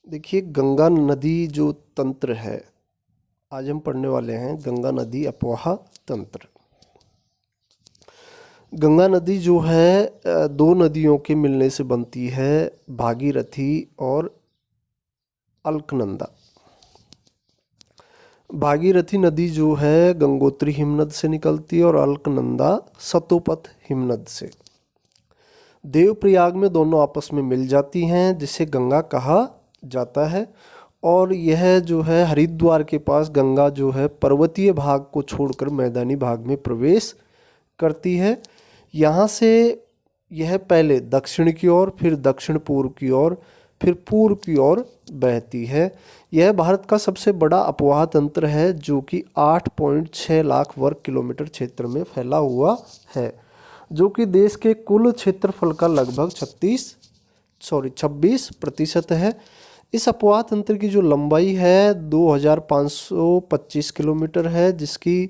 देखिए, गंगा नदी जो तंत्र है, आज हम पढ़ने वाले हैं गंगा नदी अपवाह तंत्र। गंगा नदी जो है दो नदियों के मिलने से बनती है, भागीरथी और अलकनंदा। भागीरथी नदी जो है गंगोत्री हिमनद से निकलती है और अलकनंदा सतोपथ हिमनद से। देवप्रयाग में दोनों आपस में मिल जाती हैं, जिसे गंगा कहा जाता है। और यह जो है हरिद्वार के पास गंगा जो है पर्वतीय भाग को छोड़कर मैदानी भाग में प्रवेश करती है। यहाँ से यह पहले दक्षिण की ओर, फिर दक्षिण पूर्व की ओर, फिर पूर्व की ओर बहती है। यह भारत का सबसे बड़ा अपवाह तंत्र है, जो कि 8.6 लाख वर्ग किलोमीटर क्षेत्र में फैला हुआ है, जो कि देश के कुल क्षेत्रफल का लगभग 26% है। इस अपवाह तंत्र की जो लंबाई है 2525 किलोमीटर है, जिसकी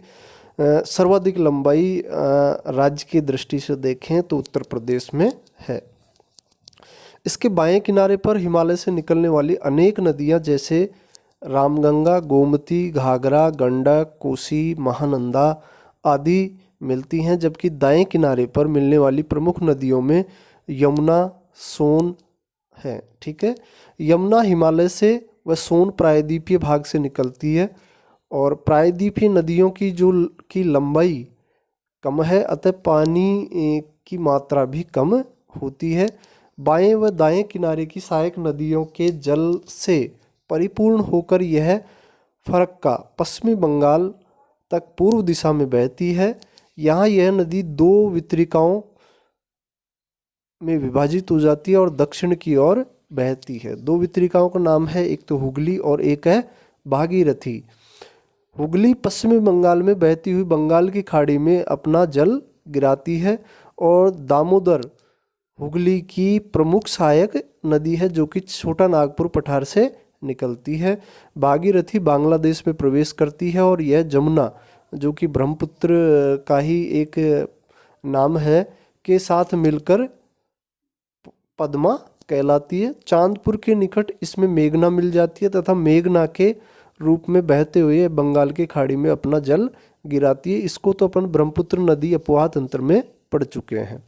सर्वाधिक लंबाई राज्य की दृष्टि से देखें तो उत्तर प्रदेश में है। इसके बाएं किनारे पर हिमालय से निकलने वाली अनेक नदियां जैसे रामगंगा, गोमती, घाघरा, गंडक, कोसी, महानंदा आदि मिलती हैं, जबकि दाएं किनारे पर मिलने वाली प्रमुख नदियों में यमुना, सोन है। ठीक है, यमुना हिमालय से व सोन प्रायद्वीपीय भाग से निकलती है और प्रायद्वीपीय नदियों की लंबाई कम है, अतः पानी की मात्रा भी कम होती है। बाएं व दाएं किनारे की सहायक नदियों के जल से परिपूर्ण होकर यह फरक्का पश्चिमी बंगाल तक पूर्व दिशा में बहती है। यहाँ यह नदी दो वितरिकाओं में विभाजित हो जाती है और दक्षिण की ओर बहती है। दो वितरिकाओं का नाम है, एक तो हुगली और एक है भागीरथी। हुगली पश्चिमी बंगाल में बहती हुई बंगाल की खाड़ी में अपना जल गिराती है और दामोदर हुगली की प्रमुख सहायक नदी है, जो कि छोटा नागपुर पठार से निकलती है। भागीरथी बांग्लादेश में प्रवेश करती है और यह जमुना, जो कि ब्रह्मपुत्र का ही एक नाम है, के साथ मिलकर पद्मा कहलाती है। चांदपुर के निकट इसमें मेघना मिल जाती है तथा मेघना के रूप में बहते हुए बंगाल की खाड़ी में अपना जल गिराती है। इसको तो अपन ब्रह्मपुत्र नदी अपवाह तंत्र में पढ़ चुके हैं।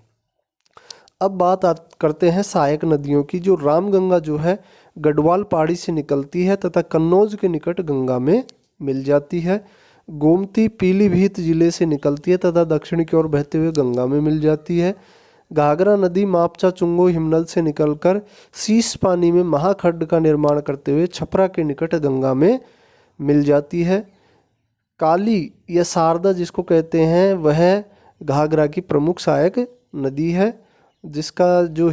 अब बात करते हैं सहायक नदियों की। जो रामगंगा जो है गढ़वाल पहाड़ी से निकलती है तथा कन्नौज के निकट गंगा में मिल जाती है। गोमती पीलीभीत जिले से निकलती है तथा दक्षिण की ओर बहते हुए गंगा में मिल जाती है। घाघरा नदी मापचा चुंगो हिमनद से निकलकर शीश पानी में महाखड्ड का निर्माण करते हुए छपरा के निकट गंगा में मिल जाती है। काली या शारदा जिसको कहते हैं, वह घाघरा की प्रमुख सहायक नदी है, जिसका जो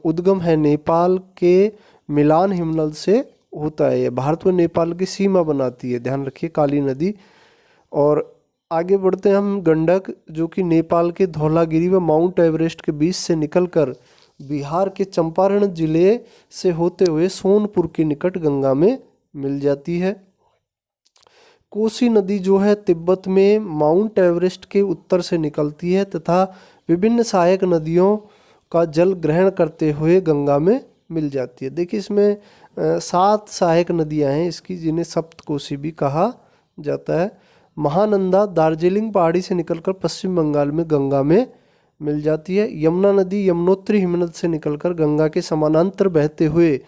उद्गम है नेपाल के मिलान हिमनद से होता है। यह भारत व नेपाल की सीमा बनाती है, ध्यान रखिए, काली नदी। और आगे बढ़ते हैं हम। गंडक, जो कि नेपाल के धौलागिरी व माउंट एवरेस्ट के बीच से निकलकर बिहार के चंपारण जिले से होते हुए सोनपुर के निकट गंगा में मिल जाती है। कोसी नदी जो है तिब्बत में माउंट एवरेस्ट के उत्तर से निकलती है तथा विभिन्न सहायक नदियों का जल ग्रहण करते हुए गंगा में मिल जाती है। देखिए, इसमें 7 सहायक नदियां हैं इसकी, जिन्हें सप्तकोशी भी कहा जाता है। महानंदा दार्जिलिंग पहाड़ी से निकलकर पश्चिम बंगाल में गंगा में मिल जाती है। यमुना नदी यमुनोत्री हिमनद से निकलकर गंगा के समानांतर बहते हुए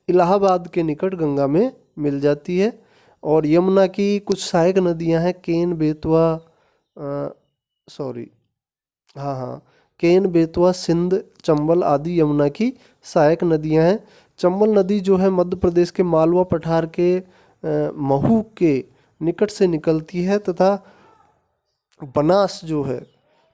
इलाहाबाद के निकट गंगा में मिल जाती है। और यमुना की कुछ सहायक नदियां हैं, केन, बेतवा, केन, बेतवा, सिंध, चंबल आदि यमुना की सहायक नदियां हैं। चंबल नदी जो है मध्य प्रदेश के मालवा पठार के महू के निकट से निकलती है तथा बनास जो है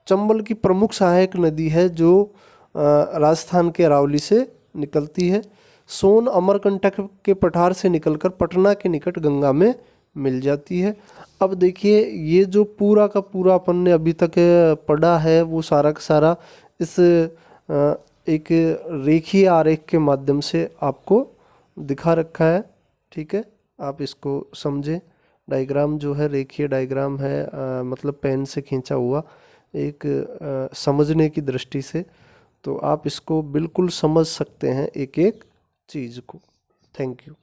चंबल की प्रमुख सहायक नदी है, जो राजस्थान के अरावली से निकलती है। सोन अमरकंटक के पठार से निकलकर पटना के निकट गंगा में मिल जाती है। अब देखिए, ये जो पूरा का पूरा अपन ने अभी तक पढ़ा है, वो सारा का सारा इस एक रेखीय आरेख के माध्यम से आपको दिखा रखा है। ठीक है, आप इसको समझें। डायग्राम जो है रेखीय डायग्राम है, मतलब पेन से खींचा हुआ एक समझने की दृष्टि से, तो आप इसको बिल्कुल समझ सकते हैं एक एक चीज़ को। Thank you.